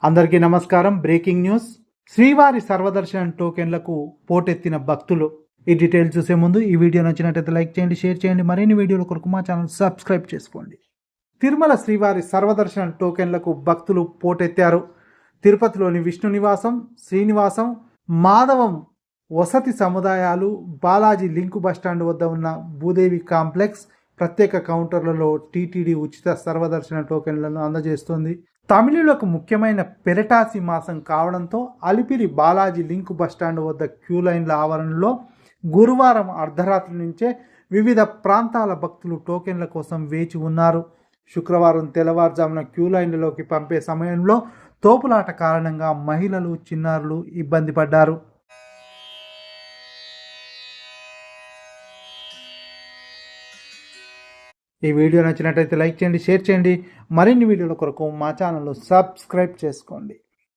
అందరికీ నమస్కారం. Breaking news. శ్రీవారి సర్వదర్శనం టోకెన్లకు పోటెత్తిన భక్తులు. ఈ డీటెయిల్స్ చూసే ముందు ఈ వీడియో నచ్చినట్లయితే లైక్ చేయండి, షేర్ చేయండి. మరిన్ని వీడియోల కొరకు మా ఛానల్ సబ్స్క్రైబ్ చేసుకోండి. తిరుమల శ్రీవారి సర్వదర్శనం టోకెన్లకు భక్తులు పోటెత్తారు. తిరుపతిలోని విష్ణు నివాసం, శ్రీనివాసం, మాధవం వసతి సముదాయాలు, బాలాజీ లింకు బస్టాండ్ వద్ద ఉన్న భూదేవి కాంప్లెక్స్ ప్రత్యేక కౌంటర్లలో టీటీడీ ఉచిత సర్వదర్శన టోకెన్లను అందజేస్తోంది. తమిళులకు ముఖ్యమైన పెరటాసి మాసం కావడంతో అలిపిరి బాలాజీ లింకు బస్టాండ్ వద్ద క్యూ లైన్ల ఆవరణలో గురువారం అర్ధరాత్రి నుంచే వివిధ ప్రాంతాల భక్తులు టోకెన్ల కోసం వేచి ఉన్నారు. శుక్రవారం తెల్లవారుజామున క్యూ లైన్లలోకి పంపే సమయంలో తోపులాట కారణంగా మహిళలు, చిన్నారులు ఇబ్బంది పడ్డారు. ఈ వీడియో నచ్చినట్లయితే లైక్ చేయండి, షేర్ చేయండి. మరిన్ని వీడియోల కొరకు మా ఛానల్ సబ్స్క్రైబ్ చేసుకోండి.